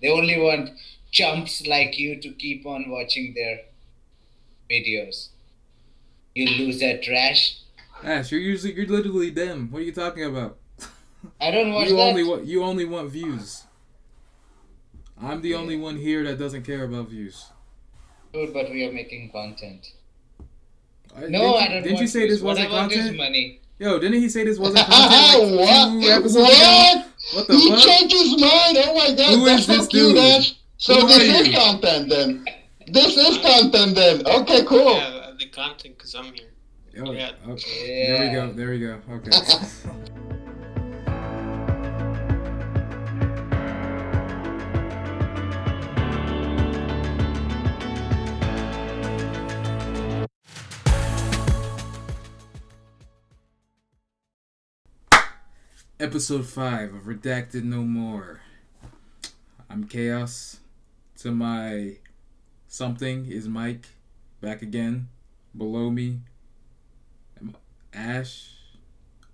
They only want chumps like you to keep on watching their videos. You lose that trash. Ash, you're literally them. What are you talking about? I don't watch that. You only want views. I'm the only Yeah. one here that doesn't care about views. Dude, but we are making content. No, Didn't I you don't didn't you want say this views. What I wasn't want is content? money. Yo, didn't he say this wasn't content like What? 2 episodes ago? What? What the He fuck? changed his mind. Oh my god, Who that's is so this cute, dude? Ash. So Who are this is you? content then. This is content then. Okay, cool. Yeah, the content because I'm here. Oh, Yeah. okay. Yeah. There we go. Okay. Episode 5 of Redacted No More. I'm Chaos. To my something is Mike. Back again. Below me, Ash.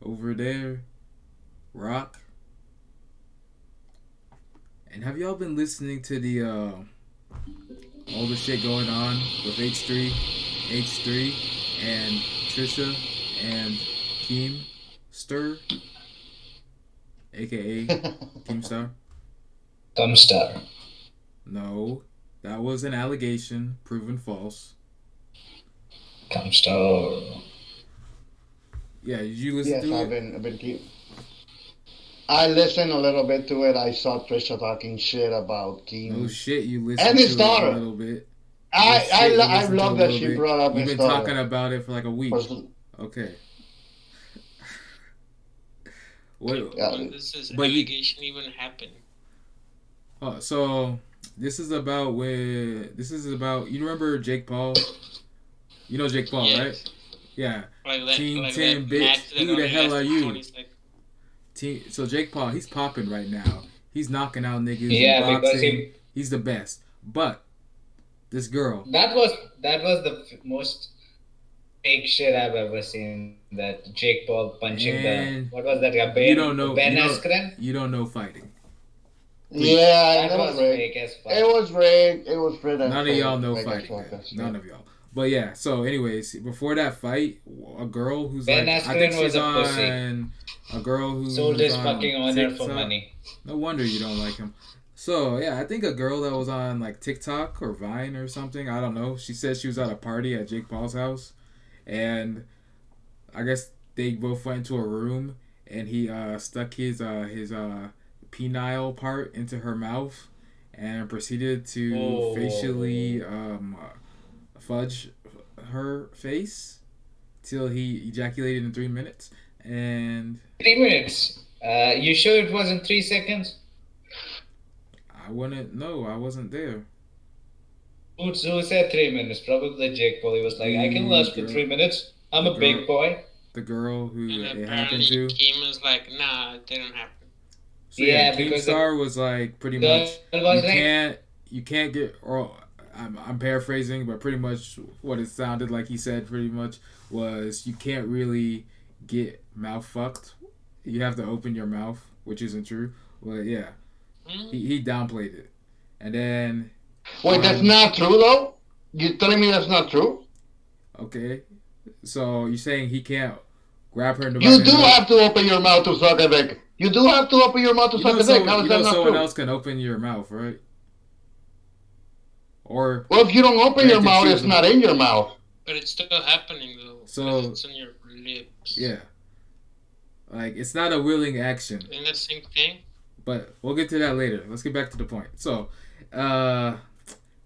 Over there, Rock. And have y'all been listening to the all the shit going on with H3, and Trisha and Keemstar, aka Keemstar? Keemstar. No, that was an allegation proven false. Keemstar. Yeah, did you listen Yes, to I've it? been I listened a little bit to it. I saw Trisha talking shit about No Keem shit, you listened and to his it a daughter. little bit. No shit, you I listened to it a love that little she bit. brought up You've his been talking daughter. about it for like a week. Person- Okay. What? Yeah. When does this But you- allegation even happen? So this is about you remember Jake Paul? You know Jake Paul, Yes. right? Yeah. Like that, Team like 10 that bitch. match that Who the only hell are lasted you? 20 seconds. So Jake Paul, he's popping right now. He's knocking out niggas Yeah, in because boxing. He's the best. But this girl, that was the most fake shit I've ever seen. That Jake Paul punching And what was that guy? you don't know Ben you don't, Askren? you don't know fighting. Yeah, That that was was rigged. fake as fuck. It was rigged. It was rigged. None of y'all know fighting. Man. None of y'all. But yeah, so anyways, before that fight, a girl who's Ben like, Askren I think was she's a on pussy. a girl who Sold his fucking honor for money. No wonder you don't like him. So yeah, I think a girl that was on like TikTok or Vine or something, I don't know. She said she was at a party at Jake Paul's house, and I guess they both went into a room, and he stuck his penile part into her mouth, and proceeded to facially fudge her face till he ejaculated in 3 minutes. And 3 minutes. You sure it wasn't 3 seconds? I wouldn't know. I wasn't there. Who said 3 minutes? Probably Jake Paul. He was like, I can last for 3 minutes. I'm a big boy. The girl who And it happened apparently to. Keem was like, nah, it didn't happen. So yeah, because Keemstar was like pretty much was you can't get, or I'm paraphrasing, but pretty much what it sounded like he said pretty much was you can't really get mouth fucked. You have to open your mouth, which isn't true. Well, yeah, he downplayed it, and then Wait, that's not true though. You telling me that's not true? okay, so you're saying he can't grab her in the You do have to open your mouth to suck a dick. You do have to open your mouth to suck a dick. How is that not someone true? else can open your mouth, right? Or Well, if you don't open your mouth, it's not in your mouth. But it's still happening though. So it's on your lips. Yeah. Like it's not a willing action. Isn't that the same thing? But we'll get to that later. Let's get back to the point. So,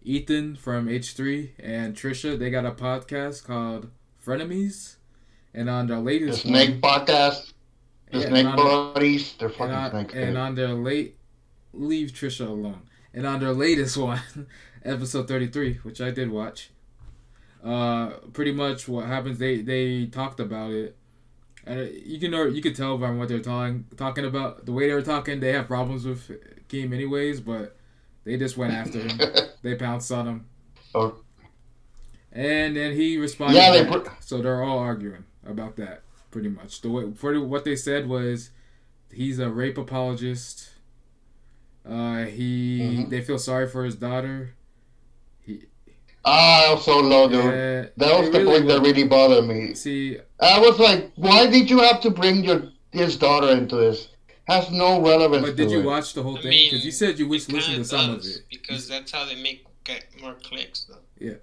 Ethan from H3 and Trisha, they got a podcast called Frenemies, and on their latest The Snake podcast, the Snake Buddies, they're fucking snakes. And on their leave Trisha alone. And on their latest one, episode 33, which I did watch, pretty much what happens, they talked about it. And you could tell by what they're talking about. The way they were talking, they have problems with Keem anyways, but they just went after him. They pounced on him. Oh. And then he responded back. So they're all arguing about that, pretty much. What they said was he's a rape apologist. They feel sorry for his daughter. He Ah, so low, dude. That was it the really point that was. really bothered me. See, I was like, why did you have to bring his daughter into this? Has no relevance but did to you it. watch the whole I thing? Because you mean, said you it listened kind to of some of does it. because that's how they get more clicks, though. Yeah,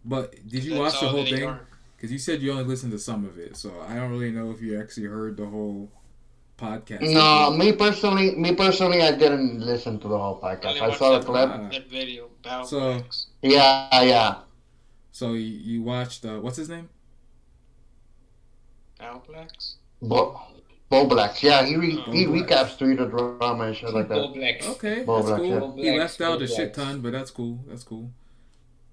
but did you That's watch the all whole they thing? are. Because you said you only listened to some of it, so I don't really know if you actually heard the whole podcast they No, did. me personally, I didn't listen to the whole I podcast. only I watched saw the clip. Ah, that video, Battle so Blacks. Yeah, yeah. you watched what's his name? Battle Blacks? Bo, Bo Blacks. Yeah, Bo he Oh. Blacks. recaps Street of Drama and shit like that. Boblex. Okay, Bo that's Blacks, yeah. cool. He Boblex. left out a shit Boblex. ton, but that's cool. That's cool.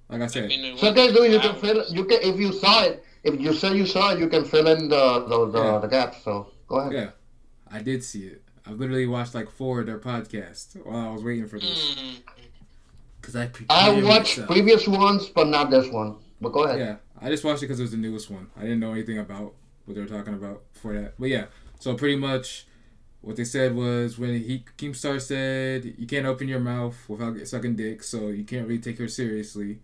Like I I said, mean, it So wasn't guys, do 2 you can fill hours. you can if you saw it, if you say you saw it, you can fill in yeah, the gaps. So go ahead. yeah, I did see it. I literally watched like 4 of their podcasts while I was waiting for this Hmm. because I I prepared watched myself. previous ones, but not this one. But go ahead. Yeah, I just watched it because it was the newest one. I didn't know anything about what they were talking about before that. But yeah, so pretty much what they said was when Keemstar said you can't open your mouth without sucking dick, so you can't really take her seriously.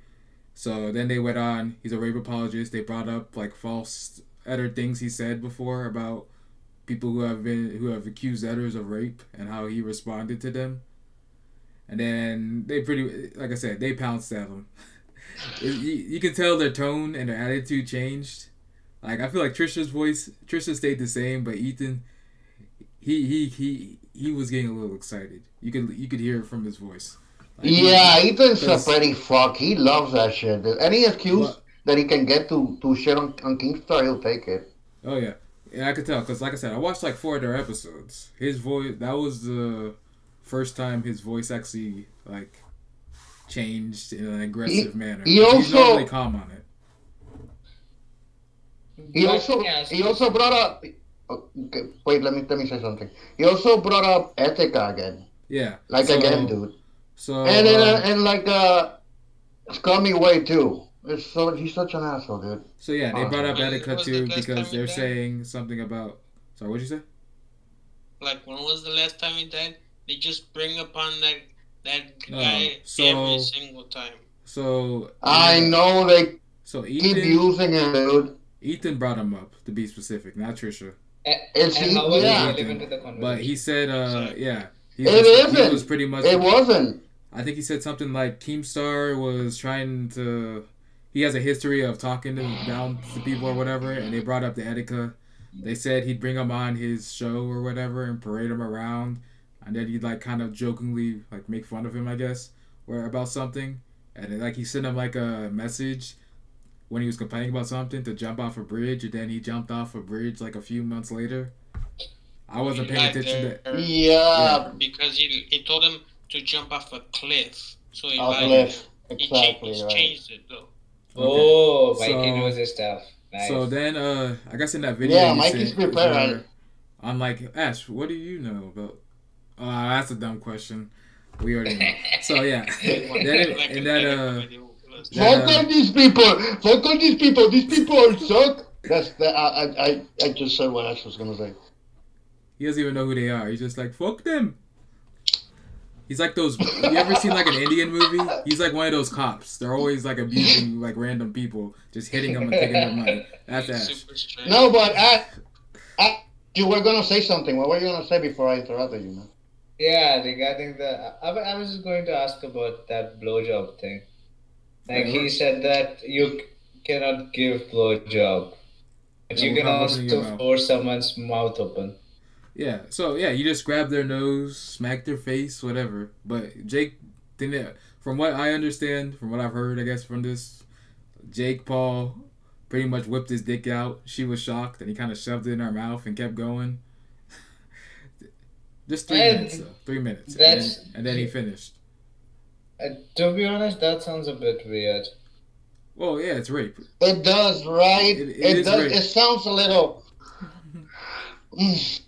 So then they went on. He's a rape apologist. They brought up like false other things he said before about people who have accused others of rape and how he responded to them. And then they pretty like I said they pounced at him. You can tell their tone and their attitude changed. Like I feel like Trisha stayed the same, but Ethan, he was getting a little excited. You could hear it from his voice. Like Yeah, Ethan's a because pretty fuck. He loves that shit. Any excuse what? that he can get to shit on Keemstar, he'll take it. Oh yeah, I could tell because like I said, I watched like 4 of their episodes. His voice that was the first time his voice actually like changed in an aggressive manner. He He's normally also calm on it. he also brought up. Okay, wait, let me say something. He also brought up Etika again, Yeah. like again, dude, So and in like a scummy way too. He's such an asshole, dude. So yeah, they brought Honestly. up When Attica was the too last because time he they're died? saying something about. Sorry, what'd you say? Like, when was the last time he died? They just bring upon that Oh, guy every single time. So I know they So keep Ethan using him, dude. Ethan brought him up to be specific, not Trisha. It's And he, how was it yeah. relevant to the But he conversation? said, Exactly. yeah, It he was isn't. pretty much. It wasn't. I think he said something like Keemstar was trying to. He has a history of talking down to people or whatever, and they brought up the Etika. They said he'd bring him on his show or whatever and parade him around, and then he'd like kind of jokingly like make fun of him, I guess, or about something, and then, like he sent him like a message when he was complaining about something to jump off a bridge, and then he jumped off a bridge like a few months later. I wasn't He paying got attention to. there Yeah, because he told him to jump off a cliff. So he off lied. Okay. left. Exactly He's right. changed it though. Oh, So- Mikey knows his stuff. Nice. So then, I guess in that video Yeah, you Mikey's sent, is prepared. where I'm like, Ash, what do you know about? That's a dumb question. We already know. So yeah, then Like and a that medical video. Then, Fuck all these people! Fuck all these people! These people are suck! That's that. I just said what Ash was gonna say. he doesn't even know who they are. He's just like, fuck them. He's like those. You ever seen like an Indian movie? He's like one of those cops. They're always like abusing like random people, just hitting them and taking their money. That's Ash. Super strange. No, but you were gonna say something. What were you gonna say before I interrupted you, man? Yeah, regarding the, I was just going to ask about that blowjob thing. Like Yeah, he we're- said that you cannot give blowjob, but Yeah, you can without opening your also mouth. force someone's mouth open. Yeah. So yeah, you just grab their nose, smack their face, whatever. But Jake didn't. From what I understand, from what I've heard, I guess from this, Jake Paul pretty much whipped his dick out. She was shocked, and he kind of shoved it in her mouth and kept going. Just 3 And minutes, though. 3 minutes, that's- and then he finished. To be honest, that sounds a bit weird. Well, yeah, it's rape. It does, right? It It is does. rape. It sounds a little. Because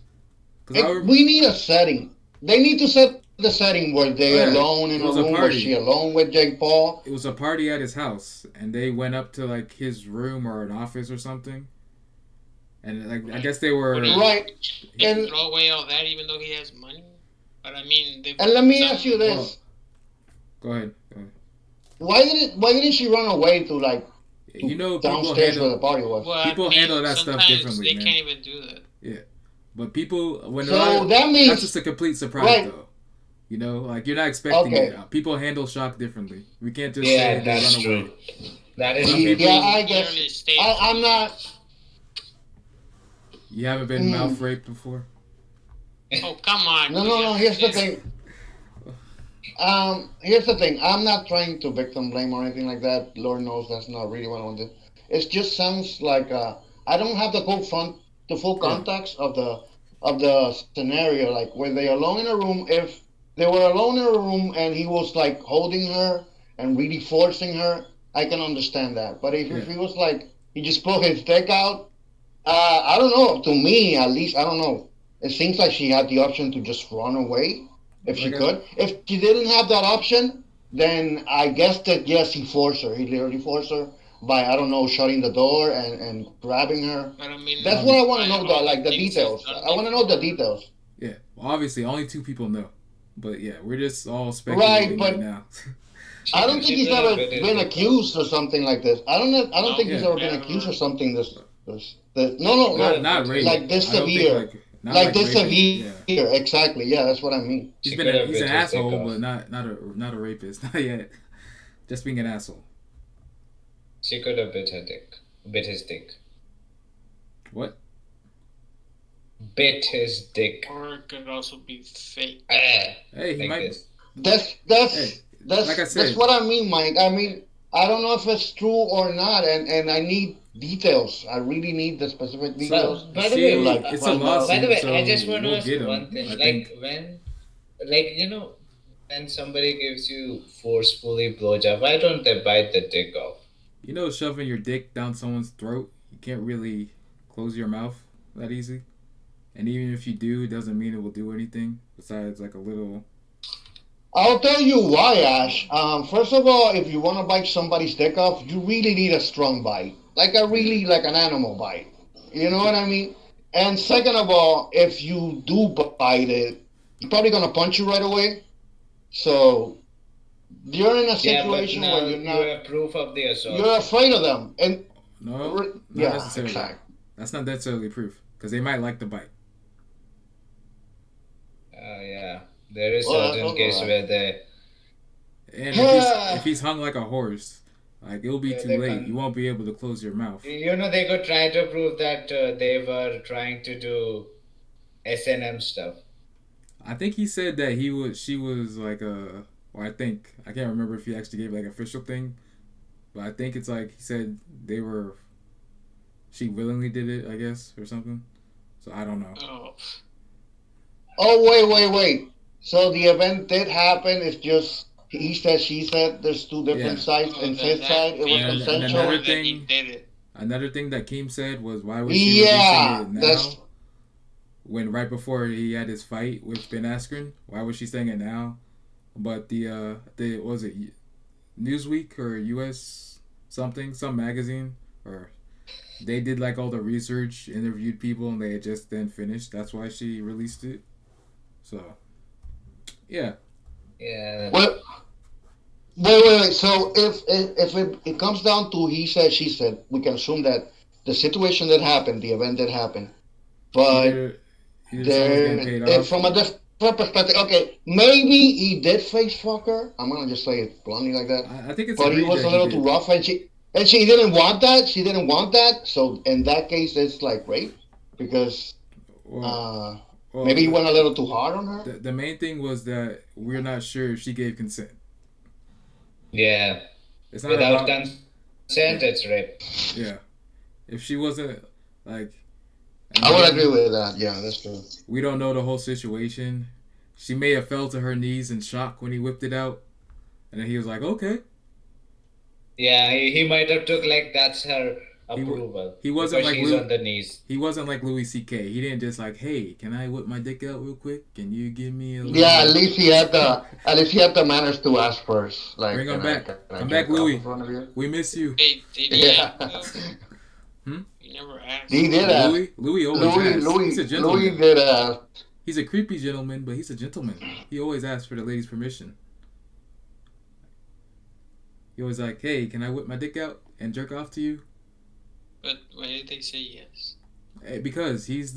We need a setting. They need to set the setting where they Oh, yeah. alone in It a was a room. Where party. she alone with Jake Paul. it was a party at his house, and they went up to like his room or an office or something, and like I guess they were. What do you- Right. He And- throw away all that even though he has money? But I mean, And let me ask you this: Go ahead. why didn't she run away to like You know, people downstairs where the handle party was? Well, people I mean, handle that stuff sometimes differently, they man. can't even do that. Yeah, but people when So they're that means that's just a complete surprise, right. though. You know, like you're not expecting Okay. it. People handle shock differently. We can't just Yeah, say they that's run true. away. That is Some true. people- Yeah, I guess Literally stay I'm free. not. You haven't been mouth raped before. Oh, come on. No. Here's the thing. Here's the thing. I'm not trying to victim blame or anything like that. Lord knows that's not really what I want to do. It just sounds like I don't have the full Yeah. context of the scenario. Like, were they alone in a room? If they were alone in a room and he was like holding her and really forcing her, I can understand that. But if he was like he just put his dick out, I don't know. To me, at least, I don't know. It seems like she had the option to just run away if she could. If she didn't have that option, then I guess that yes, he forced her. He literally forced her by I don't know, shutting the door and grabbing her. But I mean, That's what I want to know, though, all like the things is details. done I want to know the details. Yeah, well, obviously, only 2 people know. But yeah, we're just all speculating right now. I don't think he's ever been accused or something like this. I don't think he's ever been accused or something. No. Not rape. Like this I don't think, severe. Like this raping. severe. Yeah. Exactly. Yeah, that's what I mean. He's an asshole, but not a rapist. Not yet. Just being an asshole. She could have bit his dick. What? Bit his dick. Or it could also be fake. Hey, he like might. this. That's like I said. that's what I mean, Mike. I mean, I don't know if it's true or not, and I need details. I really need the specific details. By the way, like, it's a lawsuit. By the way, so I just want to we'll ask get him, one thing. I Like think. when somebody gives you forcefully blowjob, why don't they bite the dick off? You know, shoving your dick down someone's throat, you can't really close your mouth that easy. And even if you do, it doesn't mean it will do anything besides like a little. I'll tell you why, Ash. First of all, if you want to bite somebody's dick off, you really need a strong bite, like an animal bite. You know what I mean? And second of all, if you do bite it, he's probably gonna punch you right away. So you're in a situation where you're not. You have proof of the assault. You're afraid of them, and No, not yeah, necessarily. exactly. That's not necessarily proof because they might like the bite. Yeah. There is Well, certain case where they. And if he's hung like a horse, like it'll be too they late. can- You won't be able to close your mouth. You know, they could try to prove that they were trying to do S&M stuff. I think he said that she was like a. Well, I can't remember if he actually gave like an official thing, but I think it's like he said she willingly did it, I guess, or something. So I don't know. Oh, wait. So the event did happen. It's just he said, she said. There's 2 different sides, and his side it was and consensual. Another thing that Keem said was, why was she releasing it now? When right before he had his fight with Ben Askren, why was she saying it now? But the what was it, Newsweek or US some magazine, or they did like all the research, interviewed people, and they had just then finished. That's why she released it. So, yeah. Yeah. Well, wait. So if it comes down to he said, she said, we can assume that the situation that happened, the event that happened, but Either someone's getting paid off. from a different perspective, okay, maybe he did face fuck her. I'm gonna just say it bluntly like that. I think it's but he was a little too rough, and she didn't want that. She didn't want that. So in that case, it's like rape because maybe he went a little too hard on her. The main thing was that we're not sure if she gave consent. Yeah. It's not Without about consent, it's rape. Yeah. If she wasn't like. I would agree with that. Yeah, that's true. We don't know the whole situation. She may have fell to her knees in shock when he whipped it out, and then he was like, "Okay." Yeah, he might have took like that's her approval. He wasn't like she's on the knees. He wasn't like Louis C.K. He didn't just like, "Hey, can I whip my dick out real quick? Can you give me a?" Yeah, at least he had the manners to ask first. Like, bring him back. Come back, Louis. We miss you. Hey, did he You never asked. He did ask. Louis always asked. He's a gentleman. Louis did ask. He's a creepy gentleman, but he's a gentleman. He always asks for the lady's permission. He always like, hey, can I whip my dick out and jerk off to you? But why did they say yes? Because he was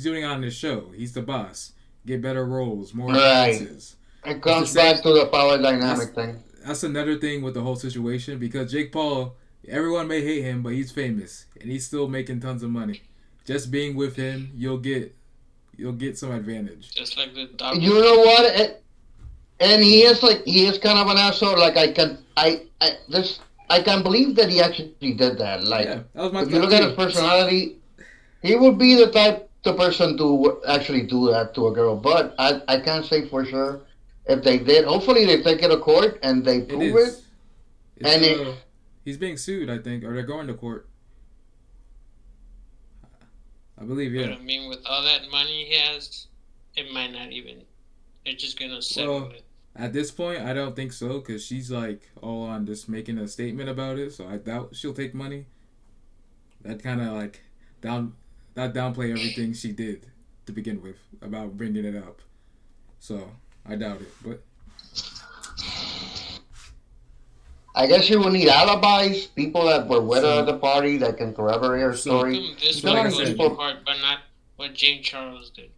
doing it on his show. He's the boss. Get better roles, more Right. appearances. It comes back to the power dynamic That's- thing. That's another thing with the whole situation because Jake Paul, everyone may hate him, but he's famous and he's still making tons of money. Just being with him, you'll get some advantage. Just like the dog. You know what? And he is kind of an asshole. Like I can't believe that he actually did that. Like Yeah, that was my if you look at his personality, he would be the person to actually do that to a girl. But I can't say for sure if they did. Hopefully they take it to court and they It prove is. it. And He's being sued, I think, or they're going to court. I believe, yeah. But I mean, with all that money he has, it might not even. They're just gonna settle Well, it. At this point, I don't think so because she's like all on just making a statement about it. So I doubt she'll take money. That kind of like downplay everything she did to begin with about bringing it up. So I doubt it, but I guess you will need alibis, people that were with her at the party that can corroborate her So- story. This like I one goes said- too hard, but not what James Charles did.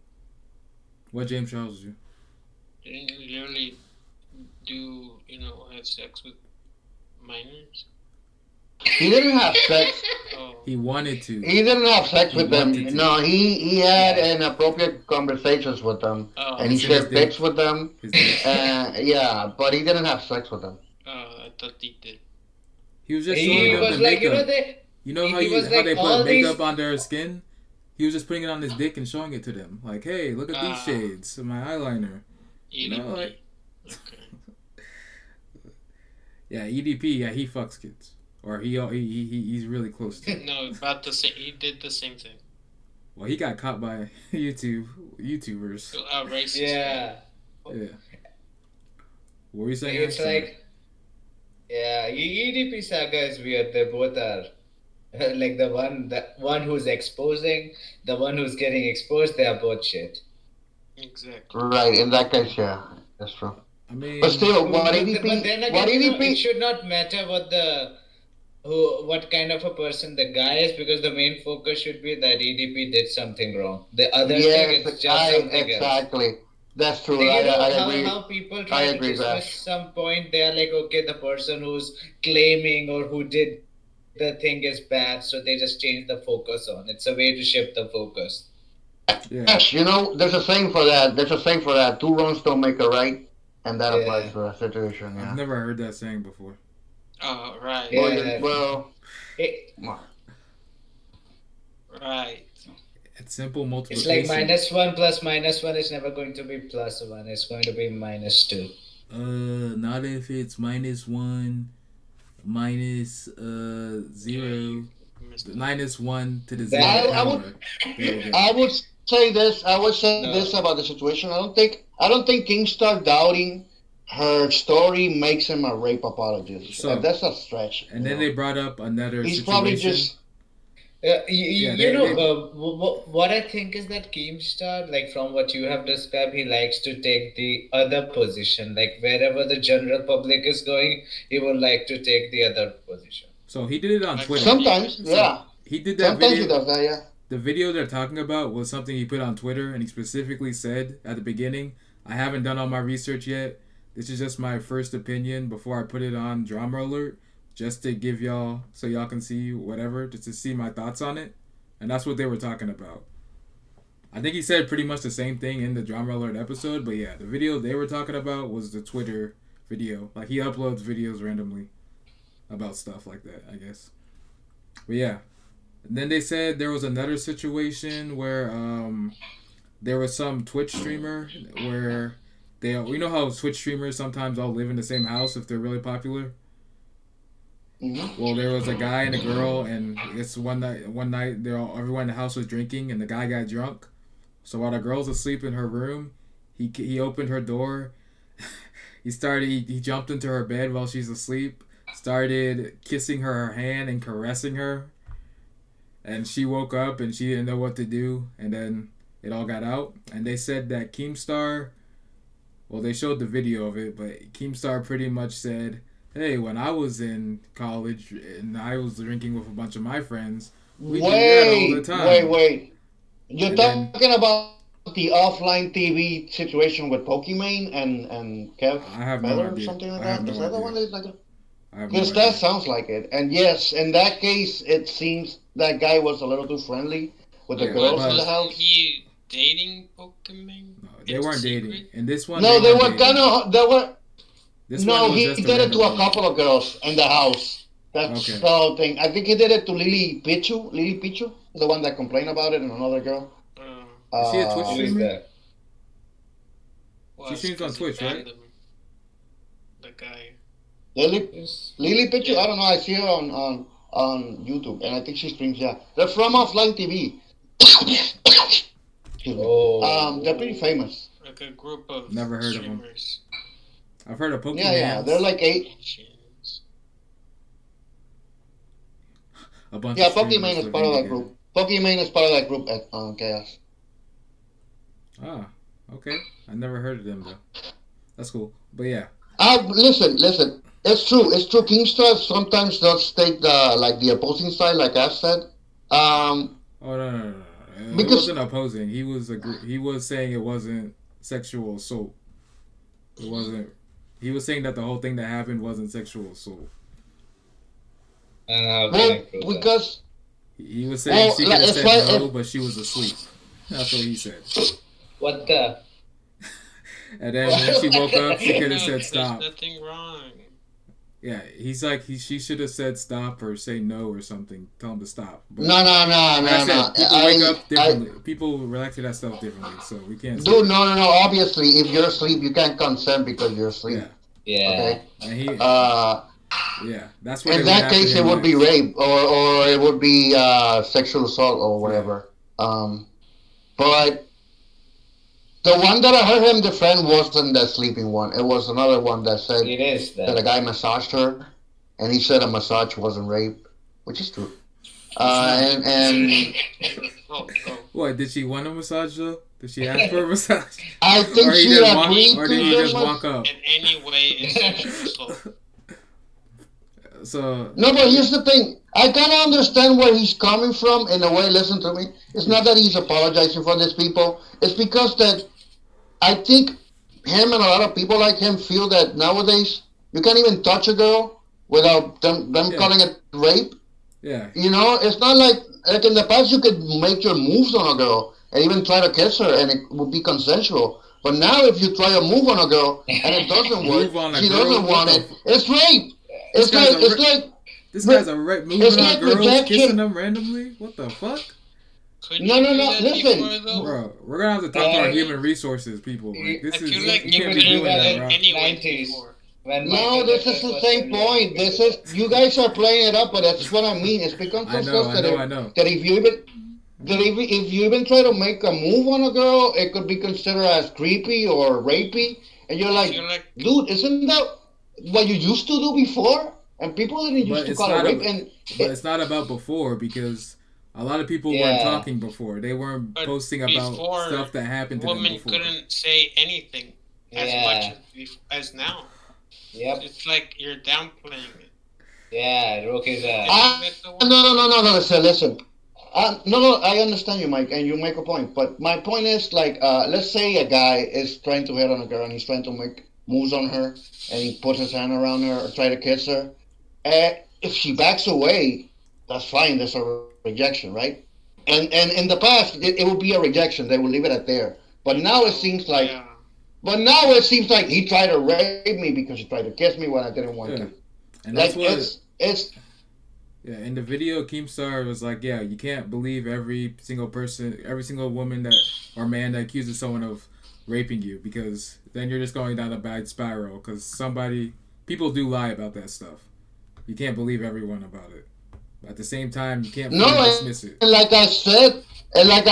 what James Charles do? Didn't he literally have sex with minors? He didn't have sex. Oh, He wanted to. He didn't have sex He with them. wanted to. No, he had Yeah. inappropriate conversations with them, oh, and he It's in his shared dick. pics with them. His dick. Yeah, but he didn't have sex with them. I thought he did. He was just showing He them was the like, makeup. he How was how like they all put makeup these- on their skin? He was just putting it on his dick and showing it to them. Like, hey, look at these Ah. shades of my eyeliner. You know, EDP. like- Okay. Yeah, EDP. Yeah, he fucks kids, or he's really close to. It. No, about the same. He did the same thing. Well, he got caught by YouTubers. Racist. Yeah. Yeah. What were you saying? It's Ash? like, yeah, EDP saga is weird. They both are like the one who's exposing, the one who's getting exposed. They are both shit. Exactly. Right, in that case, yeah, that's true. I mean, But still, what But EDP? then again, What it EDP? should not matter what kind of a person the guy is, because the main focus should be that EDP did something wrong. The other thing Yes, is just something else. exactly. That's true. Like, I how, agree. how people I try to agree, dismiss Ash. some point, they are like, okay, the person who's claiming or who did the thing is bad, so they just change the focus on. It's a way to shift the focus. yeah. Yes, there's a saying for that. There's a saying for that. 2 wrongs don't make a right, and that Yeah. applies to that situation. I've Yeah. never heard that saying before. Oh, right. Yeah. Well, It, Right. It's simple it's multiplication. like -1 plus -1 is never going to be +1. It's going to be -2. Not if it's -1, -0, -1 to the zero I power. would- There you go. I would say this. I would say No. this about the situation. I don't think Keemstar doubting her story makes him a rape apologist. So- That's a stretch. And then they brought up another he's situation. probably just What I think is that Keemstar, like from what you have described, he likes to take the other position. Like wherever the general public is going, he would like to take the other position. So he did it on Like Twitter. sometimes, yeah. He did that Sometimes he video. does that, yeah. The video they're talking about was something he put on Twitter, and he specifically said at the beginning, I haven't done all my research yet. This is just my first opinion before I put it on Drama Alert, just to give y'all, so y'all can see whatever, just to see my thoughts on it. And that's what they were talking about. I think he said pretty much the same thing in the Drama Alert episode, but yeah, the video they were talking about was the Twitter video. Like, he uploads videos randomly about stuff like that, I guess. But yeah. And then they said there was another situation where there was some Twitch streamer where you know how Twitch streamers sometimes all live in the same house if they're really popular? Mm-hmm. Well, there was a guy and a girl, and it's one night everyone in the house was drinking, and the guy got drunk. So while the girl's asleep in her room, he opened her door. he jumped into her bed while she's asleep, started kissing her hand and caressing her. And she woke up and she didn't know what to do. And then it all got out, and they said that Keemstar. Well, they showed the video of it, but Keemstar pretty much said, "Hey, when I was in college and I was drinking with a bunch of my friends, we do that all the time." Wait. You're And then talking about the offline TV situation with Pokimane and Kev I have Feather no or idea. something like I that? have Is no that the one idea. that is like? I have no Because that idea. sounds like it. And yes, in that case, it seems that guy was a little too friendly with the Yeah, girls in Wasn't the but house. he dating Pokemon no, they in weren't dating. secret? In this one, they No, they weren't were kind dating. of. They were. This one, it No, was he just a did it to random a woman. couple of girls in the house. That's Okay. the whole thing. I think he did it to Lily Pichu. Lily Pichu, the one that complained about it, and another girl. Uh, Is she a Twitch Who is streamer? Um, that? She was streams on because he Twitch, right? banned him, the guy. Lily Yes. Lily Pichu. Yeah. I don't know. I see her on YouTube, and I think she streams. Yeah, they're from offline TV. Excuse me. They're pretty Oh. famous. Like a group of Never heard of them. streamers. I've heard of Yeah. They're Pokemans. like eight. Asians. A bunch of Yeah, Pokimane streamers is part living of that together. group. Pokimane is part of that group on Chaos. Ah, okay. I never heard of them though. That's cool. But yeah, Listen. It's true. It's true. Keemstar sometimes does take the opposing side, like I said. Um, oh no. He because wasn't opposing. He was saying it wasn't sexual assault. It wasn't. He was saying that the whole thing that happened wasn't sexual assault. And how can I well, prove that? because He was saying she could have it's said like no, if but she was asleep. That's what he said. What the? And then when she woke up, she could have said There's stop. nothing wrong. Yeah, he's like she should have said stop or say no or something. Tell him to stop. But no, like I said, people wake up I differently. People react to that stuff differently, so we can't say dude, that. no. Obviously, if you're asleep, you can't consent because you're asleep. Yeah, Yeah. Okay. and he, Uh, yeah, that's what in it went that after case, it him would be next. rape or it would be sexual assault or Yeah, whatever. But the one that I heard him defend wasn't the sleeping one. It was another one that said It is that a that. guy massaged her, and he said a massage wasn't rape, which is true. it's not. And Oh. What did she want a massage though? Did she ask for a massage, I or think he she just walk, agreed or to did he the just walk up? In any way is sexual assault. So No, but here's the thing. I kind of understand where he's coming from in a way. Listen to me. It's yeah, not that he's apologizing for these people. It's because that I think him and a lot of people like him feel that nowadays you can't even touch a girl without them yeah, calling it rape. yeah. You know, it's not like in the past you could make your moves on a girl and even try to kiss her and it would be consensual. But now if you try a move on a girl and it doesn't work, Move on a she girl. doesn't What want the? it. It's rape. This It's guy's like a it's like this guy's a moving it's on like girls, kissing rejection. them randomly. What the fuck, Couldn't No, you no, do no. that Listen, before though? bro? We're gonna have to talk to our Yeah. human resources people. Like I this is feel You like you you can't could be do couldn't doing do that that, that in bro. anyways 90s before. when no, Michael this is Jackson the was same still young. point. This is you guys are playing it up, but that's what I mean. It's become I so know, such I know, I know. that if you even try to make a move on a girl, it could be considered as creepy or rapey, and you're I like, feel like dude, isn't that what you used to do before? And people didn't used But to it's call it not rape, a, and but it's not about before because a lot of people weren't Yeah. talking before. They weren't but posting about before stuff that happened to them women before. couldn't say anything as much Yeah. as now. Yep. It's like you're downplaying it. Yeah. Rocky's I think that's the one. no. Listen. No. I understand you, Mike, and you make a point. But my point is, let's say a guy is trying to hit on a girl and he's trying to make moves on her, and he puts his hand around her or try to kiss her. If she backs away, that's fine. There's a rejection, right? And in the past, it would be a rejection. They would leave it at there. But now it seems like, Yeah. he tried to rape me because he tried to kiss me when I didn't want to. Yeah, and Like that's what. it's Yeah, in the video, Keemstar was like, "Yeah, you can't believe every single person, every single woman that or man that accuses someone of raping you, because then you're just going down a bad spiral. Because people do lie about that stuff. You can't believe everyone about it. But at the same time, you can't no, fully dismiss it. and like I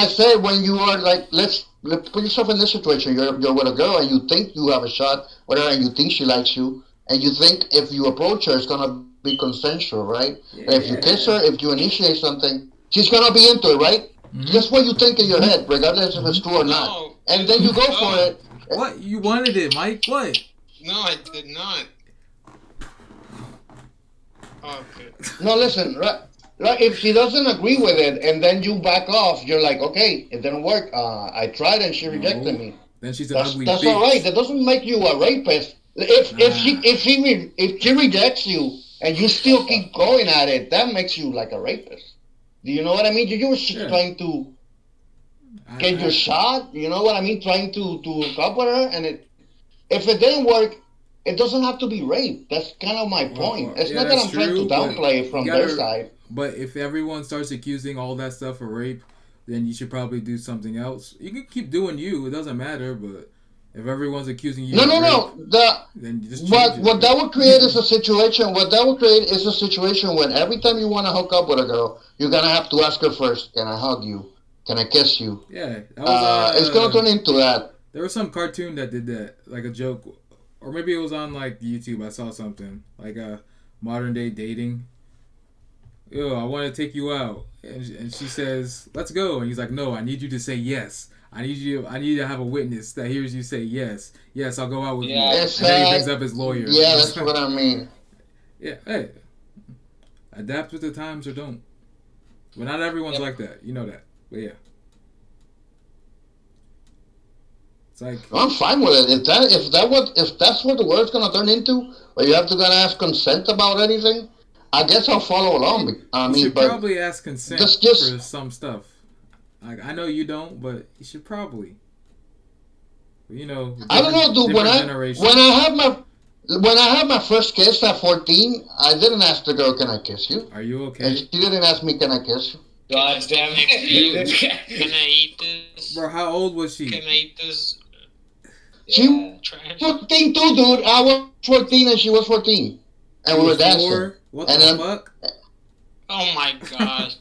said, when you are like, let's put yourself in this situation. You're with a girl and you think you have a shot, whatever, and you think she likes you, and you think if you approach her, it's gonna be consensual, right? And if you kiss Yeah, her, if you initiate something, she's gonna be into it, right? Just what you think in your head, regardless if it's true or not. No. And then you go for No. it. What? You wanted it, Mike? What? No, I did not. Okay. No, listen, right? If she doesn't agree with it, and then you back off, you're like, okay, it didn't work. I tried, and she rejected No. me. Then she's an That's ugly that's bitch. all right. That doesn't make you a rapist. If she rejects you and you still keep going at it, that makes you like a rapist. Do you know what I mean? You were Yeah. trying to get your shot. You know what I mean? Trying to hook up with her, and if it didn't work, it doesn't have to be rape. That's kind of my point. It's yeah, not that that's I'm trying to true, but downplay it from you their gotta- side. But if everyone starts accusing all that stuff of rape, then you should probably do something else. You can keep doing you; it doesn't matter. But if everyone's accusing you, No, of no, rape, no. then you just What change it. what that would create is a situation. What that would create is a situation when every time you want to hook up with a girl, you're gonna have to ask her first. Can I hug you? Can I kiss you? Yeah, that was It's gonna turn into that. There was some cartoon that did that, like a joke, or maybe it was on like YouTube. I saw something like a modern day dating. Yo, I want to take you out, and she says, "Let's go," and he's like, "No, I need you to say yes. I need to have a witness that hears you say yes. Yes, I'll go out with you." Yeah. And then he brings up his lawyer. Yeah, that's what I mean. Yeah, hey, adapt with the times or don't. But not everyone's like that. You know that. But yeah. It's like I'm fine with it. If that's what the world's gonna turn into, where you have to gonna ask consent about anything, I guess I'll follow along. I you mean, should but probably ask consent just for some stuff. Like I know you don't, but you should probably. You know, I don't know, dude. generation. When I had my first kiss at 14, I didn't ask the girl, "Can I kiss you?" Are you And okay, she didn't ask me, "Can I kiss you?" God damn it. Can I eat this? bro? How old was she? Can I eat this She trash? 14 too, dude. I was 14 and she was 14, and She we were was dancing. 4? What And the then- fuck? Oh my gosh.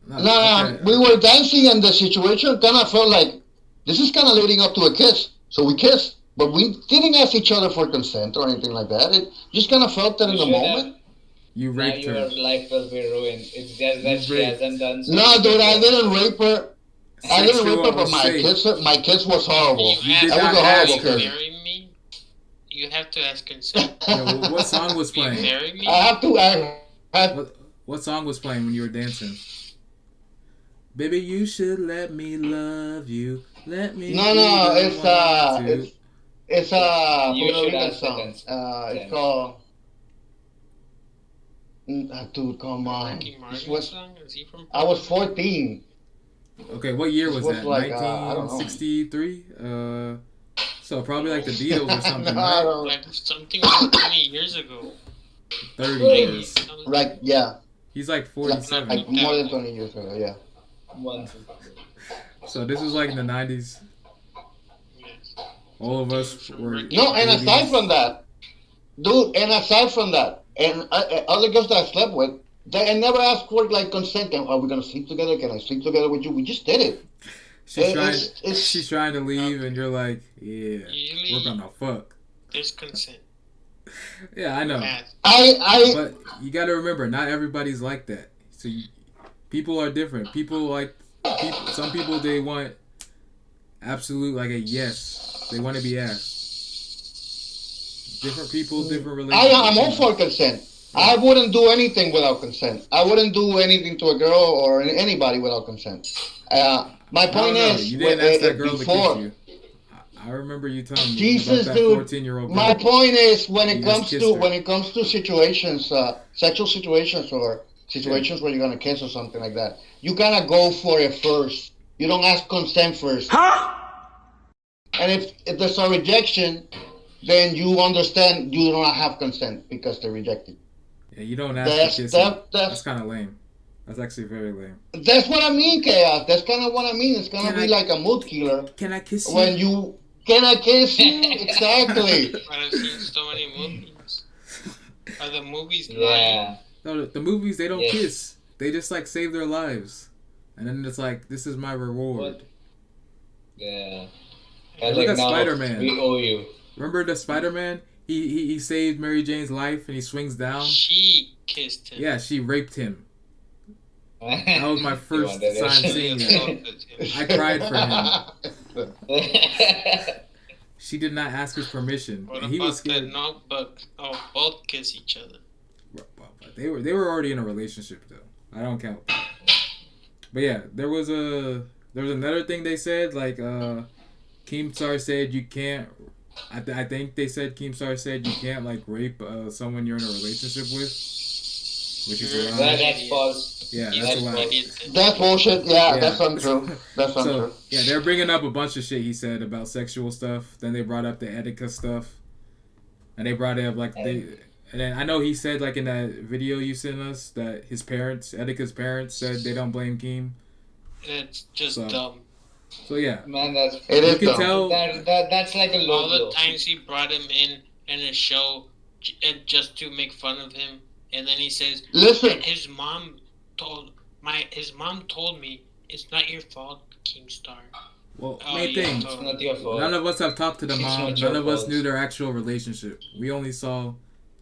No, we were dancing, and the situation kind of felt like this is kind of leading up to a kiss. So we kissed, but we didn't ask each other for consent or anything like that. It just kind of felt that in the moment. You Now raped your her. life will be ruined. It's just that You she raped. hasn't done so. No, dude, I didn't rape her. I didn't rape her, Sexual but assault. my kiss was horrible. You did That not was a ask horrible her. kiss. marry me? You have to ask consent. Yo, what song was Will you playing? marry me? I have to. I have, What song was playing when you were dancing? Baby, you should let me love you. Let me. no, be no, the it's one to- it's a You Puerto should Rican ask the song. consent. It's called. Dude, come on. Ricky This Martin was, song? Is he from? I was 14. Okay, what year This was was that? like, I don't know. 1963. So probably like the Beatles or something, No, I right? don't- Like something like 20 years ago. 30 Really? years. Like, yeah. He's like 47. Like more than 20 years ago, yeah. Once. So this was like in the 90s. Yes. All of us were. No, and babies. aside from that, dude, and other girls that I slept with, I never asked for like consent. Are we gonna sleep together? Can I sleep together with you? We just did it. She's trying to leave, and you're like, yeah, we're Usually, gonna fuck. there's consent. Yeah, I know. Ask. But you got to remember, not everybody's like that. So people are different. Some people they want absolute like a yes. They want to be asked. Different people, different relationships. I'm all for consent. I wouldn't do anything without consent. I wouldn't do anything to a girl or anybody without consent. My point is, you didn't ask that girl before. to kiss you. I remember you telling me Jesus, about that dude. 14-year-old girl. My point is, when You it just comes kissed to her. situations, sexual situations or situations where you're gonna kiss or something like that, you gotta go for it first. You don't ask consent first. Huh? And if there's a rejection, then you understand you don't have consent because they're rejected. Yeah, you don't ask That's to kiss that, That's that's kind of lame. That's actually very lame. that's what I mean, chaos. That's kind of what I mean. It's gonna Can be I- like a mood killer Can I kiss when you can I kiss you exactly. But I've seen so many movies. Are the movies lying? Yeah. No, the movies they don't Yes. kiss. They just like save their lives, and then it's like this is my reward. What? Yeah. Look Like at now, Spider-Man. we owe you. Remember the Spider-Man? He saved Mary Jane's life and he swings down. She kissed him. Yeah, she raped him. That was my You first wanted time it. seeing that. assaulted him. I cried for him. She did not ask his permission, What and he was about that scared. notebook? Oh, both kiss each other. They were already in a relationship though. I don't count. But yeah, there was another thing they said like Keemstar said you can't. I think they said Keemstar said you can't like rape someone you're in a relationship with, which is a lie. That's false. Yeah, He's that's a an lie. idiot. That's bullshit. Yeah, Yeah. that's untrue. That's So untrue. yeah, they're bringing up a bunch of shit he said about sexual stuff. Then they brought up the etiquette stuff, and they brought up like they. And then I know he said like in that video you sent us that his parents, Etica's parents, said they don't blame Keem. It's just So- dumb. So yeah, Man, that's It you is can dumb. tell. that's like a low All the blow. times he brought him in a show and just to make fun of him, and then he says, Listen, his mom told me it's not your fault, Keemstar. Well, Oh, main yeah, thing. so- It's not your fault. None of us have talked to the It's mom. not your None of us fault. knew their actual relationship. We only saw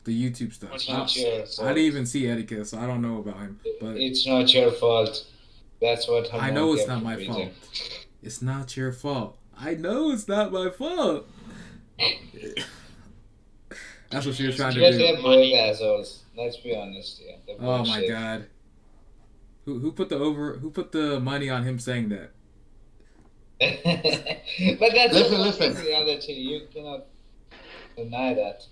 the YouTube stuff. It's It's not your I fault. didn't even see Etiquette, so I don't know about him. But It's not your fault. That's what her I mom know it's kept not my repeating. fault. It's not your fault. I know it's not my fault. That's what she was trying to But do. they're both assholes. Let's be honest, yeah. They're Oh both my shit. god. Who put the money on him saying that? But that's Listen. reality. You cannot deny that.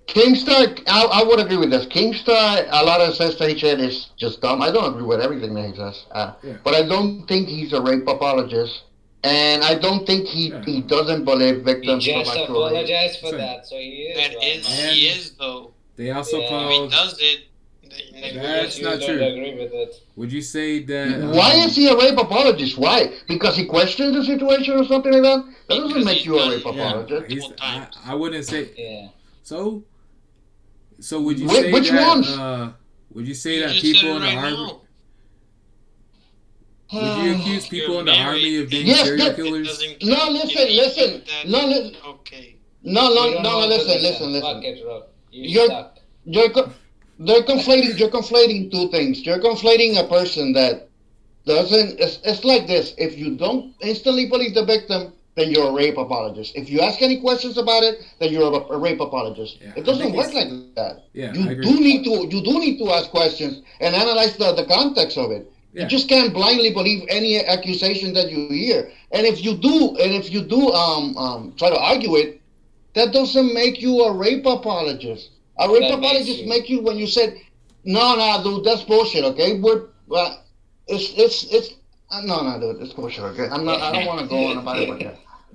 Keemstar, I would agree with this. Keemstar, a lot of stuff that he said is just dumb. I don't agree with everything that he says. Yeah. But I don't think he's a rape apologist. And I don't think he doesn't believe He victims of just actual rape. apologized for Same. that, so he is. That right is, now. he is though. They also Yeah. If he called. does it, But That's you not don't true. agree with it. Would you say that? Why is he a rape apologist? Why? Because he questions the situation or something like that? That doesn't Because make he's you a done- rape Yeah, apologist. he's, I wouldn't say Yeah. so. So would you Which- say which that? ones? Would you say You that just people said in it the right army? now. Would you accuse people You're in the army married. of being Yes, serial yes. It killers? doesn't No, count. listen, If you listen. do that, No, then okay. No, We no, don't no, want to listen. Fuck it, Rob. You You're- suck. They're conflating two things. You're conflating a person that doesn't. It's like this. If you don't instantly believe the victim, then you're a rape apologist. If you ask any questions about it, then you're a rape apologist. Yeah, It I doesn't think work it's- like that. Yeah, I You agree. do need to ask questions and analyze the context of it. Yeah. You just can't blindly believe any accusation that you hear. And if you do try to argue it, that doesn't make you a rape apologist. A rape That makes apologist you. make you when you said, no, dude, that's bullshit. Okay, no, dude, it's bullshit. Okay, I don't want to go on about it like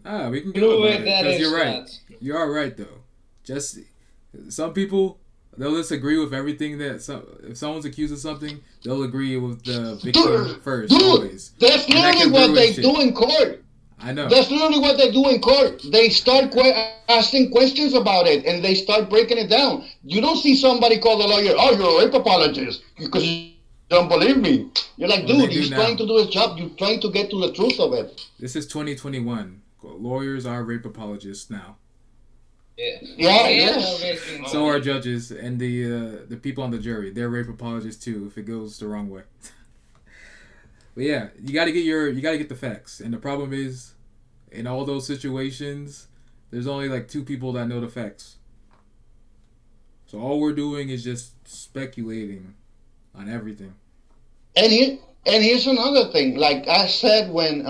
that. We can go Prove about it it that because it's you're right. not. You are right though. Just some people they'll disagree with everything that if someone's accused of something, they'll agree with the victim first always. That's And that literally can what ruin they shit. do in court. I know. That's literally what they do in court. They start asking questions about it, and they start breaking it down. You don't see somebody call the lawyer, "Oh, you're a rape apologist," because you don't believe me. You're like, Well, they dude, do he's now. trying to do his job. You're trying to get to the truth of it. This is 2021. Lawyers are rape apologists now. Yeah. Yeah, yes. obviously. So are judges and the people on the jury. They're rape apologists too if it goes the wrong way. But yeah, you gotta get the facts. And the problem is, in all those situations, there's only like 2 people that know the facts. So all we're doing is just speculating on everything. And here's another thing. Like I said, when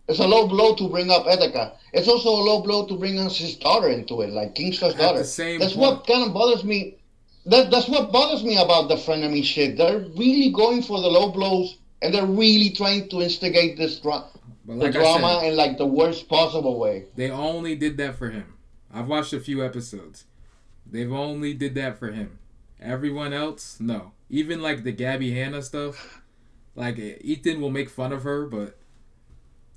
it's a low blow to bring up Etika. It's also a low blow to bring us his daughter into it, like Keemstar's At daughter. the same That's point, what kind of bothers me. That's what bothers me about the frenemy shit. They're really going for the low blows, and they're really trying to instigate this but like drama I said, in like the worst possible way. they only did that for him. I've watched a few episodes. They've only did that for him. Everyone else, no. Even like the Gabby Hanna stuff, like Ethan will make fun of her, but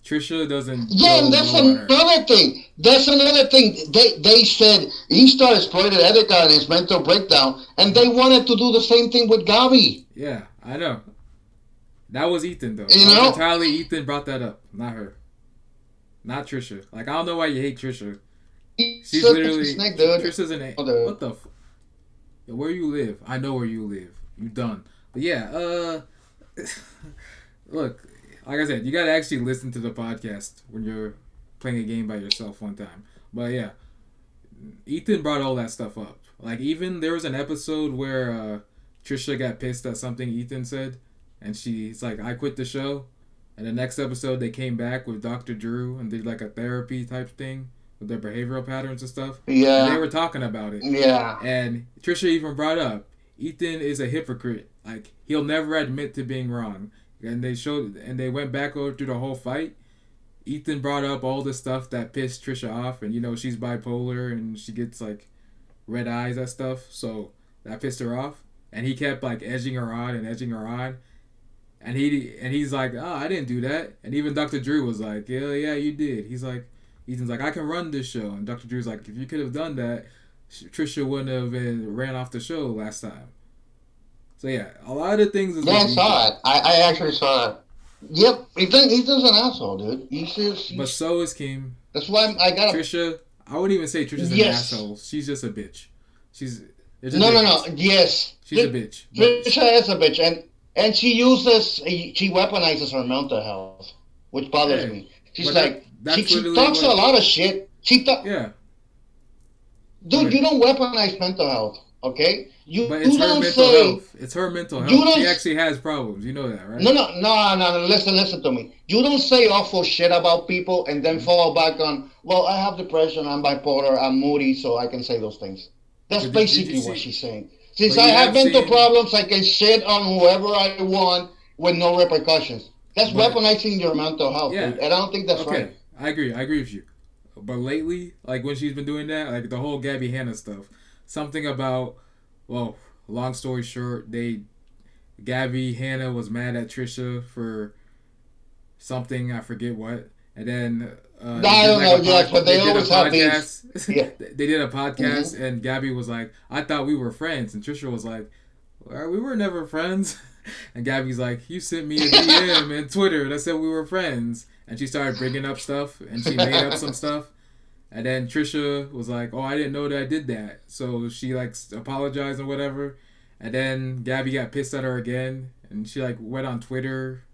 Trisha doesn't. Yeah, go and that's low on her. another thing. That's another thing. They said Keemstar exploited Etika and his mental breakdown, and they wanted to do the same thing with Gabi. Yeah, I know. That was Ethan though. You That was know? entirely Ethan brought that up, not her. Not Trisha. Like I don't know why you hate Trisha. She's literally Snake, dude. Trisha's an Oh, dude. what the Yo, where you live? I know where you live. You done. But yeah, Look, like I said, you gotta actually listen to the podcast when you're playing a game by yourself one time. But yeah, Ethan brought all that stuff up. Like even there was an episode where Trisha got pissed at something Ethan said, and she's like, "I quit the show." And the next episode, they came back with Dr. Drew and did like a therapy type thing with their behavioral patterns and stuff. And they Yeah, were talking about it. yeah, And Trisha even brought up Ethan is a hypocrite. Like he'll never admit to being wrong. And they went back over through the whole fight. Ethan brought up all the stuff that pissed Trisha off, and she's bipolar and she gets like red eyes and stuff. So that pissed her off, and he kept like edging her on and edging her on, and he's like, "Oh, I didn't do that." And even Dr. Drew was like, "Yeah, yeah, you did." Ethan's like, "I can run this show," and Dr. Drew's like, "If you could have done that, Trisha wouldn't have ran off the show last time." So yeah, a lot of things is yeah. with I saw Ethan, it. I actually saw it. Yep, Ethan's an asshole, dude. but so is Kim. That's why I gotta. Trisha, I wouldn't even say Trisha's an Yes. asshole. She's just a bitch. She's there's a No, no, difference. no. Yes. She's a bitch, but Trisha is a bitch, and she weaponizes her mental health, which bothers hey, me. She's but like, that's she literally talks a what. lot of shit. Yeah, Dude, okay. you don't weaponize mental health, okay? But You it's her don't mental say, health. It's her mental you health. don't, She actually has problems. You know that, right? no, no, no, no, no, listen to me. You don't say awful shit about people and then Mm-hmm. fall back on, well, I have depression, I'm bipolar, I'm moody, so I can say those things. That's But did you basically what see? she's saying. Since But I you have have mental seen. problems, I can shit on whoever I want with no repercussions. That's But weaponizing your mental health, dude, yeah, and I don't think that's okay, right. I agree. I agree with you. But lately, like when she's been doing that, like the whole Gabby Hanna stuff, something about, well, long story short, Gabby Hanna was mad at Trisha for something, I forget what, and then they I did don't like know, yes, but they they did a always have beef. podcast. Yeah. They did a podcast, Hmm. and Gabby was like, "I thought we were friends," and Trisha was like, "Well, we were never friends." And Gabby's like, "You sent me a DM and Twitter that said we were friends," and she started bringing up stuff, and she made up some stuff. And then Trisha was like, "Oh, I didn't know that I did that," so she like apologized or whatever. And then Gabby got pissed at her again, and she like went on Twitter,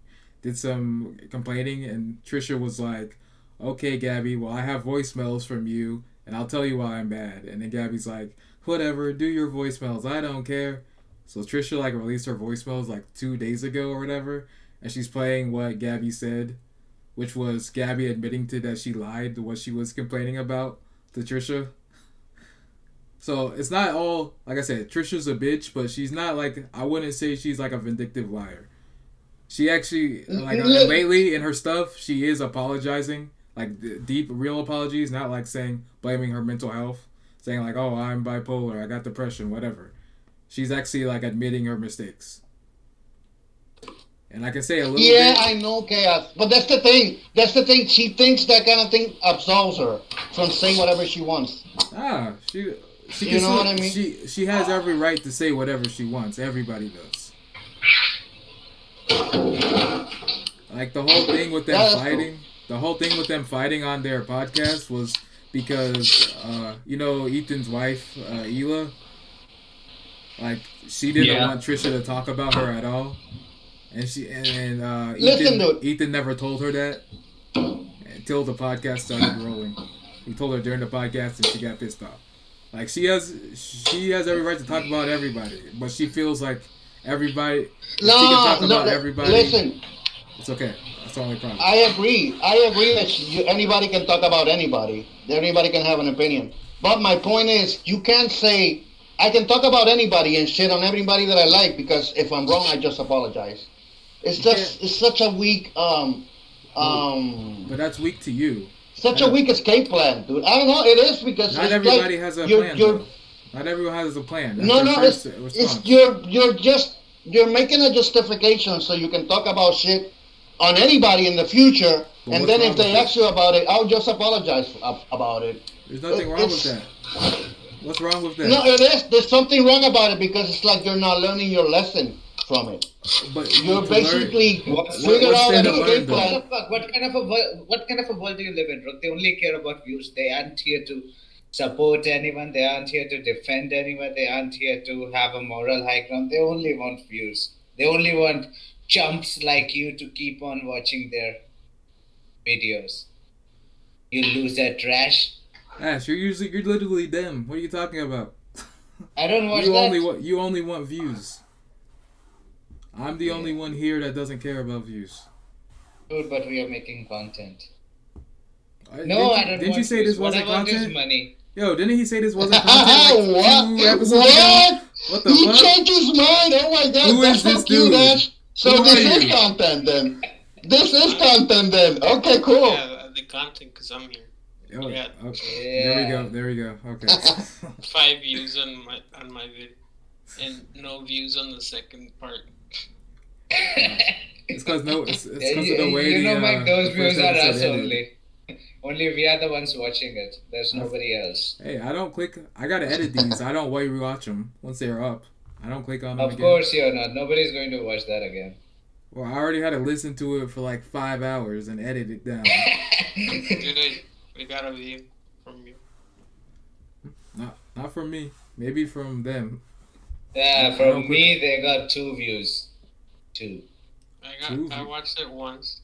did some complaining, and Trisha was like, "Okay, Gabby, well I have voicemails from you, and I'll tell you why I'm bad." And then Gabby's like, "Whatever, do your voicemails, I don't care." So Trisha like released her voicemails like 2 days ago or whatever, and she's playing what Gabby said, which was Gabby admitting to that she lied to what she was complaining about to Trisha. So it's not all, like I said, Trisha's a bitch, but she's not like, I wouldn't say she's like a vindictive liar. She actually like lately in her stuff, she is apologizing, like deep, real apologies, not like saying blaming her mental health, saying like, "Oh, I'm bipolar, I got depression, whatever." She's actually like admitting her mistakes, and I can say a little Yeah, bit. I know chaos, but that's the thing. That's the thing. She thinks that kind of thing absolves her from saying whatever she wants. She can You know what I still, mean? she has every right to say whatever she wants. Everybody does. Like That's true. the whole thing with them fighting on their podcast was because Ethan's wife Ela, like she didn't Yeah. want Trisha to talk about her at all, and Listen, dude. Ethan never told her that until the podcast started rolling. He told her during the podcast, and she got pissed off. Like she has every right to talk about everybody, but she feels like everybody, if she can No, talk no. about everybody, Listen, it's okay. That's the only problem. I agree. I agree that anybody can talk about anybody. Anybody can have an opinion. But my point is, you can't say I can talk about anybody and shit on everybody that I like because if I'm wrong, I just apologize. You can't. It's such a weak But, um but that's weak to you. such Not a a, weak escape plan, dude. I don't know. It is because not it's like everybody has a you're plan you're though. Not everyone has a plan. That's no their no first it's response. you're making a justification so you can talk about shit on anybody in the future, But and what's then if wrong with they that? ask you about it, I'll just apologize about it. There's nothing wrong with It's that. What's wrong with no, that? it is. There's something wrong about it because it's like you're not learning your lesson from it. But You're to learn, basically What's figure what's out there an to learn escape what though? the plan. fuck? What kind of a world do you live in, Rook? They only care about views. They aren't here to support anyone. They aren't here to defend anyone. They aren't here to have a moral high ground. They only want views. They only want chumps like you to keep on watching their videos. You lose that trash. Ash, you're literally them. What are you talking about? I don't watch that. You only want views. I'm the only one here that doesn't care about views. Dude, but we are making content. I No, I don't didn't want you say views. this wasn't What I want is content? money. Yo, didn't he say this wasn't content like What? 2 episodes ago? What? What the He fuck? changed his mind. Oh my god, Who that's is this so cute, dude? Ash. So Who this are is you? content then. This is content then. Okay, cool. Yeah, the content because I'm here. Oh, Yeah. okay. There we go. Okay. 5 views on my video, and no views on the second part. It's because it's Yeah, because of the way you know, Mike, those the first views are episode us ended. only. Only we are the ones watching it. There's nobody else. Hey, I don't click. I gotta edit these. I don't rewatch them once they're up. I don't click on them Of again. course you're not. Nobody's going to watch that again. Well, I already had to listen to it for like 5 hours and edit it down. Good, we got a view from you. Not from me. Maybe from them. Yeah, I don't from me they got 2 views. 2. I watched it once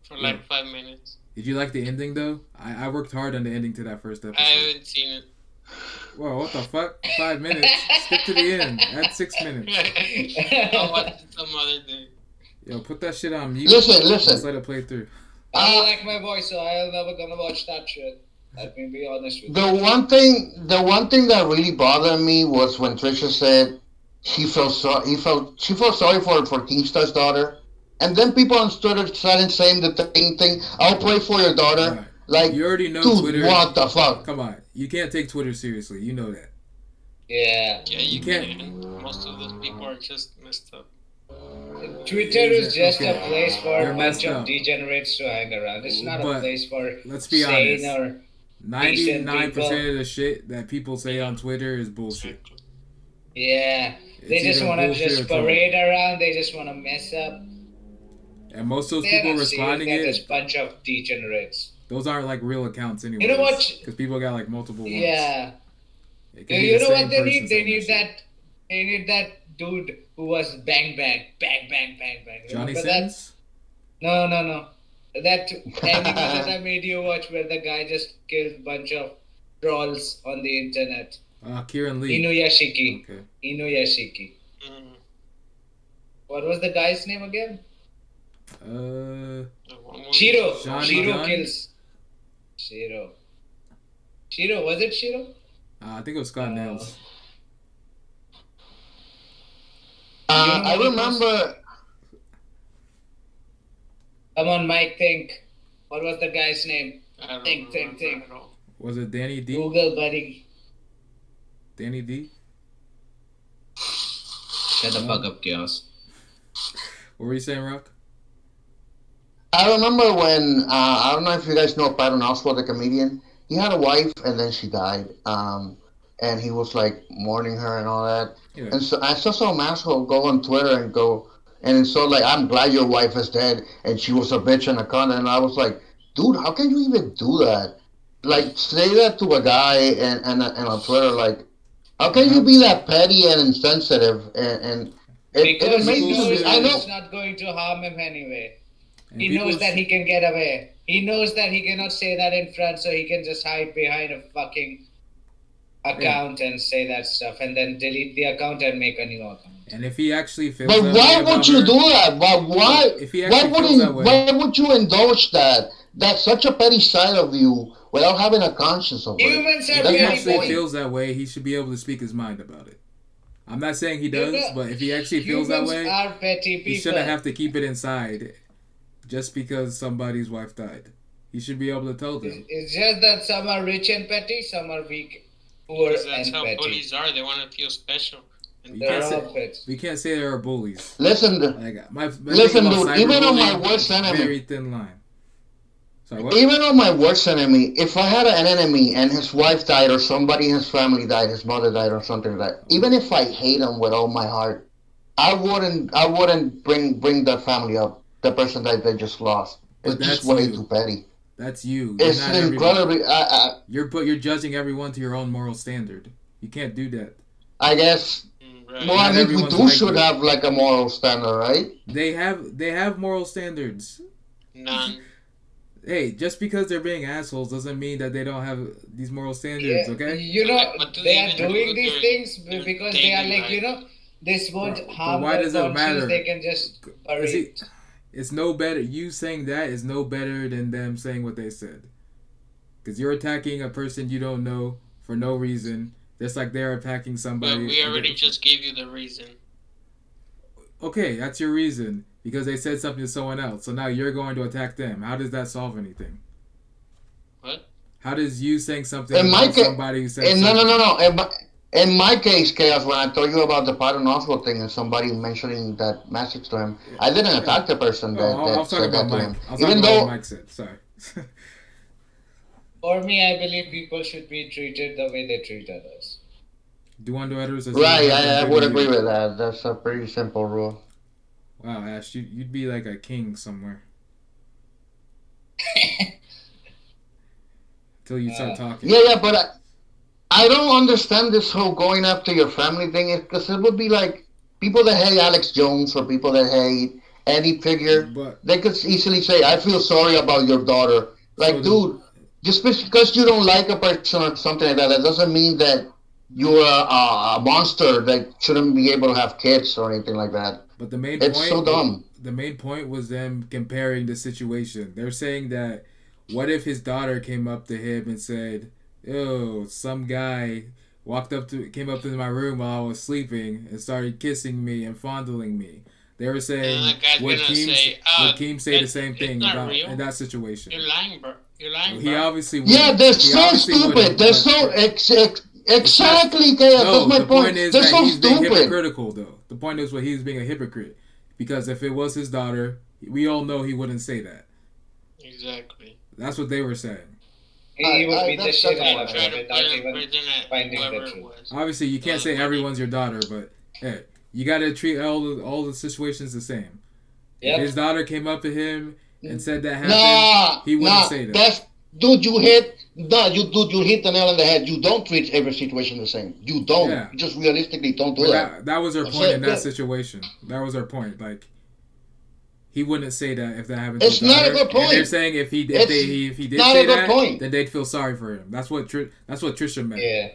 for like 5 minutes. Did you like the ending though? I worked hard on the ending to that first I episode. haven't seen it. Whoa, what the fuck? 5 minutes. Skip to the end. Add 6 minutes. I'll watch it some other day. Yo, put that shit on mute. Listen. Let's let it play through. I don't like my voice, so I'm never gonna watch that shit. Let me be honest with you. The one thing that really bothered me was when Trisha said she felt sorry for Keemstar's daughter, and then people on Twitter started saying the same thing. I'll pray for your daughter. Right. Like, You already know dude, Twitter. what the fuck? Come on. You can't take Twitter seriously. You know that. Yeah. Yeah, you can't- can. Most of those people are just messed up. Twitter is just Okay. a place for You're a messed bunch of up. degenerates to hang around. It's not a But place for let's be sane honest. or 99% of the shit that people say on Twitter is bullshit. yeah. They It's just either want to bullshit just or troll. parade around. They just want to mess up. And most of those They're people not responding serious. They're just it, bunch of degenerates. those aren't like real accounts anyway. You know what? Because people got like multiple ones. Yeah. It could be You the know same what they person need? They saying need shit. that. They need that dude who was bang bang bang bang bang bang. Johnny Remember that? Sins? No. That anime that I made you watch where the guy just killed bunch of trolls on the internet. Kieran Lee. Inuyashiki. Okay. Inuyashiki. Mm. What was the guy's name again? Uh, The one where- Shiro. Johnny Shiro Gunn? kills. Shiro. Shiro, was it Shiro? I think it was Scott Nails. I remember. Come on, Mike, think. What was the guy's name? I don't Think. remember at all. Was it Danny D? Google, buddy. Danny D? Shut the fuck up, Chaos. What were you saying, Rock? I remember when I don't know if you guys know Patton Oswalt, the comedian. He had a wife and then she died. And he was like mourning her and all that. Yeah. And so I saw some asshole go on Twitter and go, and so like, I'm glad your wife is dead and she was a bitch and a cunt. And I was like, dude, how can you even do that? Like, say that to a guy and on Twitter, like, how can you be that petty and insensitive? And it Because he amazes knows me. I that know. it's not going to harm him anyway. And He people knows that he can get away. He knows that he cannot say that in front, so he can just hide behind a fucking account and say that stuff, and then delete the account and make a new account. And if he actually feels But that why way would about you her- do that? But why? If he Why actually feels that way, why would you indulge that? That's such a petty side of you without having a conscience of it. Humans are if he That's my very actually point. petty. feels that way, he should be able to speak his mind about it. I'm not saying he does, Human- but if he actually feels that Humans way, are petty people. he shouldn't have to keep it inside just because somebody's wife died. He should be able to tell them. It's just that some are rich and petty, some are weak, poor Because that's and how petty. bullies are. They want to feel special. And You They're can't all say petty. we can't say there are bullies. Listen, Like my Listen, thing about dude, even on my cyberbullying, worst it's enemy- very thin line. Sorry, what? even on my worst enemy, if I had an enemy and his wife died or somebody in his family died, his mother died or something like that, even if I hate him with all my heart, I wouldn't bring that family up. The person that they just lost. It's But just that's way you. too petty. That's you. You're It's not everybody. incredibly. You're judging everyone to your own moral standard. You can't do that. I guess. Well, Right. I Not mean, we everyone's do like should you. have like a moral standard, right? They have moral standards. None. Hey, just because they're being assholes doesn't mean that they don't have these moral standards, Yeah, okay? you know, Like, what do they they are even do doing with these things their because they are daily like, life? this won't But harm why their does it conscience. They matter? can just Is bury he? it. It's no better. You saying that is no better than them saying what they said. Because you're attacking a person you don't know for no reason, just like they're attacking But somebody. we already just gave you the reason. Okay, that's your reason because they said something to someone else. So now you're going to attack them. How does that solve anything? What? How does you saying something In my about case, somebody who said no, no, no, something? no. In my case, Chaos, when I told you about the paternoster thing and somebody mentioning that message to him, Yeah, I didn't yeah. attack the person Oh, I that was talking said about that to Mike. him. I was talking Even about what though, Mike said. Sorry. For me, I believe people should be treated the way they treat others. Do unto others as you would right, have them I do to would agree you. with that. That's a pretty simple rule. Wow, Ash, you'd be like a king somewhere until you start Uh, talking. Yeah, yeah, but I don't understand this whole going after your family thing because it would be like people that hate Alex Jones or people that hate any figure. But They could easily say, "I feel sorry about your daughter." so Like, the dude, just because you don't like a person or something like that, that doesn't mean that you're a monster that shouldn't be able to have kids or anything like that. but the main It's so point dumb. the main point was them comparing the situation. They're saying that what if his daughter came up to him and said, "Yo, some guy came up to my room while I was sleeping and started kissing me and fondling me." They were And saying the guy's gonna say, would Keem say the that same it's thing not about in real. that situation? You're lying, bro. You're lying, He bro. obviously Yeah, wouldn't. they're He so obviously stupid. wouldn't, They're but so it's not. exactly chaos. That's No, my the point point. is They're that so he's being stupid. hypocritical, though. The point is what he's being a hypocrite. Because if it was his daughter, we all know he wouldn't say that. Exactly. That's what they were saying. he would beat the shit That's the out And point of I try her got. to put without in even prison at finding the whoever it truth. was. Obviously, you can't say Money. everyone's your daughter, but hey, you got to treat all the situations the same. If his Yep. daughter came up to him and said that happened, Nah, he wouldn't nah. say that. That's dude. You hit. Nah, you hit the nail on the head. You don't treat every situation the same. You don't. Yeah, You just realistically don't do but that. that was her That's point in it. that situation. That was her point. Like he wouldn't say that if that happened to his It's not a daughter. good And they're point. saying It's if he did not say a good that, point. then they'd feel sorry for him. That's what Trisha meant. Yeah.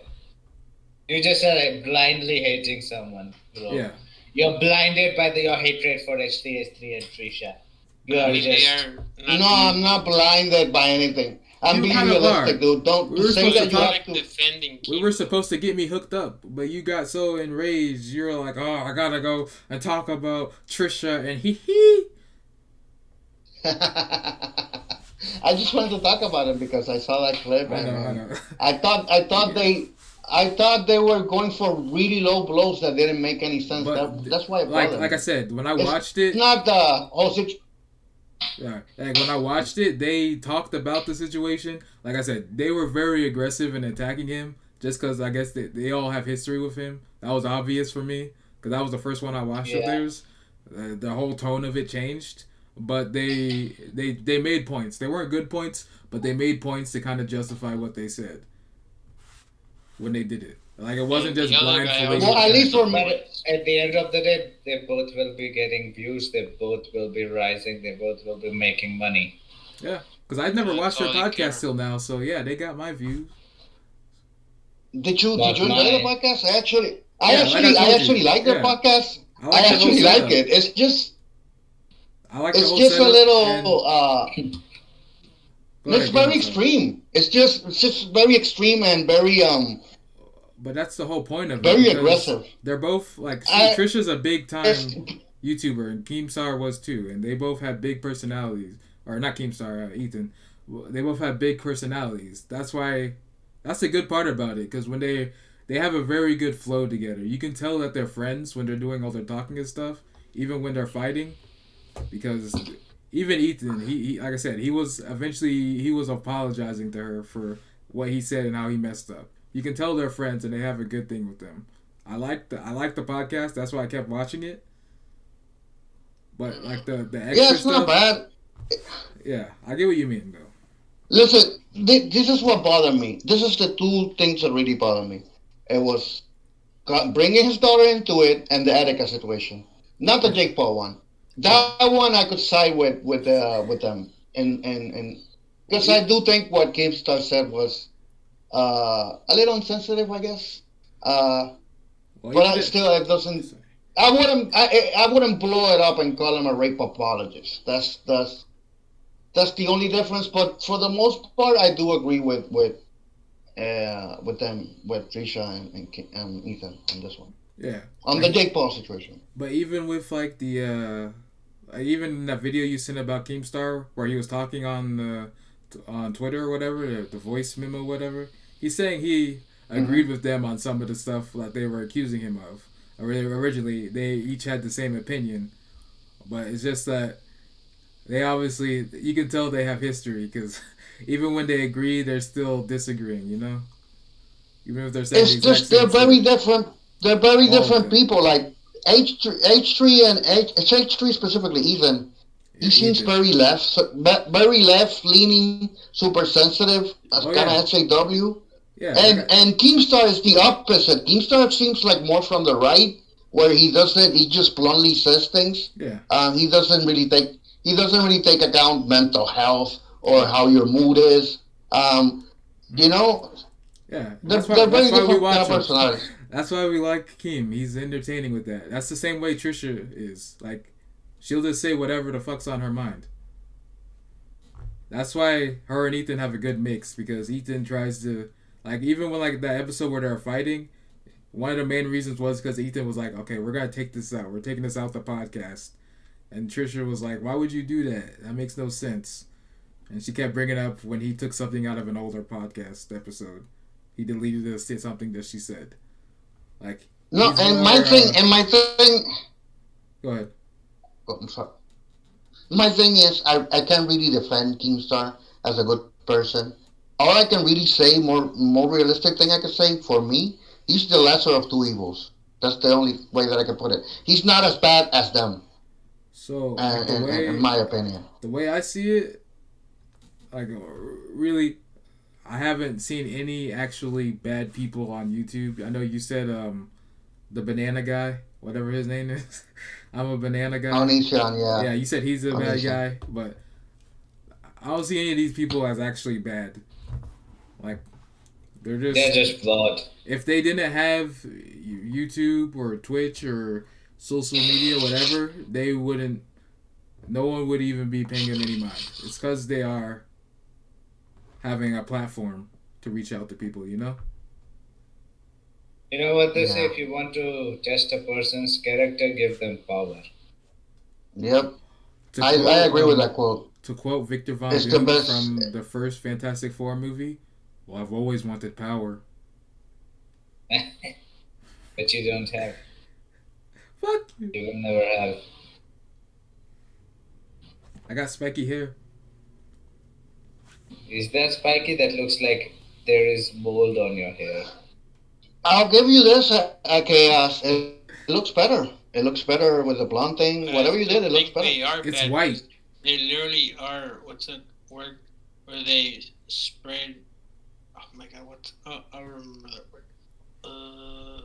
You just are like blindly hating someone, bro. Yeah. You're blinded by your hatred for HTS3 and Trisha. You I are mean, they just. are No, not. I'm not blinded by anything. I'm You being kind of realistic, are. dude. Don't We to were say supposed to that you talk. have Like to. defending We were Keemstar. supposed to get me hooked up, but you got so enraged. You're like, oh, I gotta go and talk about Trisha and hee hee. I just wanted to talk about it because I saw that clip I and, know, I and know. I thought they were going for really low blows that didn't make any sense. But That's why it like bothered like I me. said, when I It's watched it, not the whole situation. yeah, like when I watched it, they talked about the situation. Like I said, they were very aggressive in attacking him, just because I guess they all have history with him. That was obvious for me because that was the first one I watched of Yeah. theirs. The whole tone of it changed, but they made points. They weren't good points, but they made points to kind of justify what they said when they did it. Like it wasn't And the just other guy blindly. Well, also at has least for some me, But points. at the end of the day, they both will be getting views. They both will be rising. They both will be making money. Yeah, because I'd never That's watched their all they care. podcast till now, so yeah, they got my views. did Not you enjoy the mine. podcast? Yeah, like I I told you. actually like their Yeah, podcast. I I like the whole actually like setup. it. I like the It's whole just a setup. And little. go It's ahead, very Keemstar. extreme. It's just very extreme and very But that's the whole point of it very because aggressive. they're both like I Trisha's a big it's, time YouTuber and Keemstar was too, and they both have big personalities. Or not Keemstar, Ethan. They both have big personalities. That's the good part about it because when they have a very good flow together. You can tell that they're friends when they're doing all their talking and stuff, even when they're fighting, because even Ethan, he like I said, he was apologizing to her for what he said and how he messed up. You can tell they're friends and they have a good thing with them. I like the podcast. That's why I kept watching it. But like the yeah, extra it's not stuff, bad. yeah, I get what you mean though. Listen, this is what bothered me. This is the two things that really bothered me. It was bringing his daughter into it, and the Attica situation, not the Jake Paul one. Yeah. That one I could side with them, and because I do think what Keemstar said was a little insensitive, I guess. Well, But even still, it doesn't. I wouldn't blow it up and call him a rape apologist. That's the only difference. But for the most part, I do agree with them, with Trisha and Ethan on this one, yeah, on the like, Jake Paul situation. but even with like the even that video you sent about Keemstar where he was talking on Twitter or whatever, the voice memo, whatever, he's saying he agreed with them on some of the stuff that they were accusing him of. Originally, they each had the same opinion, but it's just that they obviously, you can tell they have history because even when they agree, they're still disagreeing. You know, even if they're saying the It's exact just they're same very shit. different. They're very All of different them. people. Like H3 and H3 specifically. Ethan, Yeah, he seems Ethan. very left leaning, super sensitive, Oh kind of yeah, SJW. yeah. Like And Keemstar is the opposite. Keemstar seems like more from the right, where he just bluntly says things. yeah, He doesn't really take account mental health or how your mood is. Um, you know, yeah. they're That's very why we different kind of watch him. personalities. That's why we like Keem. He's entertaining with that. That's the same way Trisha is. Like, she'll just say whatever the fuck's on her mind. That's why her and Ethan have a good mix because Ethan tries to, like, even when like that episode where they're fighting, one of the main reasons was because Ethan was like, okay, we're gonna take this out. We're taking this out the podcast. And Trisha was like, why would you do that? That makes no sense. And she kept bringing up when he took something out of an older podcast episode. He deleted something that she said. Like, No, he's more, my thing. go ahead. Oh, I'm sorry. My thing is, I can't really defend Keemstar as a good person. All I can really say, more realistic thing I can say for me, he's the lesser of two evils. That's the only way that I can put it. He's not as bad as them, So, like, in my opinion. the way I see it, like, really, I haven't seen any actually bad people on YouTube. I know you said, the banana guy, whatever his name is. I'm a banana guy. Onision, Yeah, yeah. you said he's a bad Onision. guy, but I don't see any of these people as actually bad. Like, they're They're just, just flawed. if they didn't have YouTube or Twitch or social media, whatever, they wouldn't, no one would even be paying them any mind. It's because they are having a platform to reach out to people, you know? You know what they say? Yeah. If you want to test a person's character, give them power. Yep. To I quote, agree with that quote. to quote Victor Von It's the Doom best. from the first Fantastic Four movie, well, I've always wanted power. But you don't have. Fuck you. You will never have. I got spiky hair. Is that spiky? That looks like there is mold on your hair. I'll give you this, Chaos. It looks better. It looks better with the blonde thing. Whatever you did, it looks better. They are It's bad. white. They literally are. What's that word? Where they spread. Oh my god! What? I remember that word.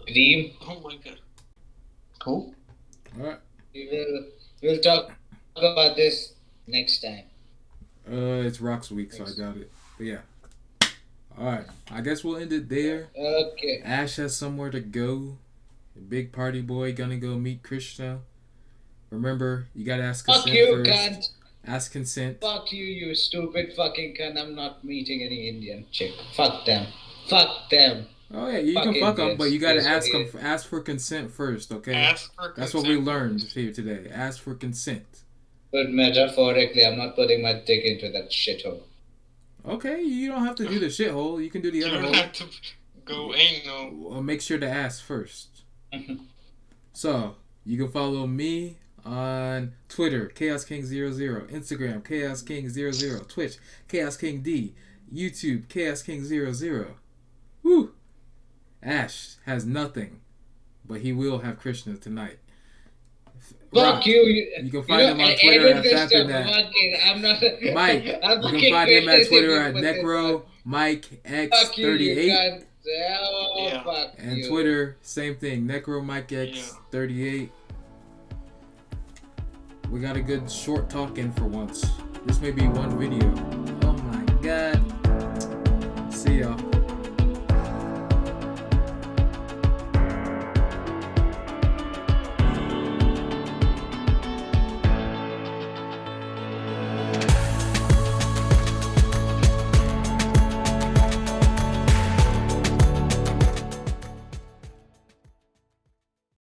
Dream. Oh my god. Cool. Alright. We'll talk about this next time. It's Rocks Week, so I doubt it. But yeah. Alright. I guess we'll end it there. Okay. Ash has somewhere to go. Big party boy gonna go meet Krishna. Remember, you gotta ask consent Fuck you, first. cunt. Ask consent. Fuck you, you stupid fucking cunt. I'm not meeting any Indian chick. Fuck them. Fuck them. Oh yeah, you Fuck can fuck them, Indians. but you gotta Yes, it ask for consent first, okay? Ask for That's what we consent. learned here today. Ask for consent. But metaphorically, I'm not putting my dick into that shithole. Okay, you don't have to do the shithole. You can do the You other don't hole. have to go anal. Well, make sure to ask first. So, you can follow me on Twitter, chaoskingd, Instagram, chaoskingd, Twitch, chaoskingd, YouTube, chaoskingd. Woo! Ash has nothing, but he will have Krishna tonight. Fuck Rock, you. You can find him on I Twitter edit at this stuff. Fathernet. Fucking, I'm not. Mike, I'm you fucking can find him at criticizing Twitter you at for this, Necro man. Mike Fuck you, you X38. cunt. Oh, Yeah. fuck And you. Twitter, same thing. NecroMikeX38. We got a good short talk in for once. This may be one video. Oh my god. See y'all.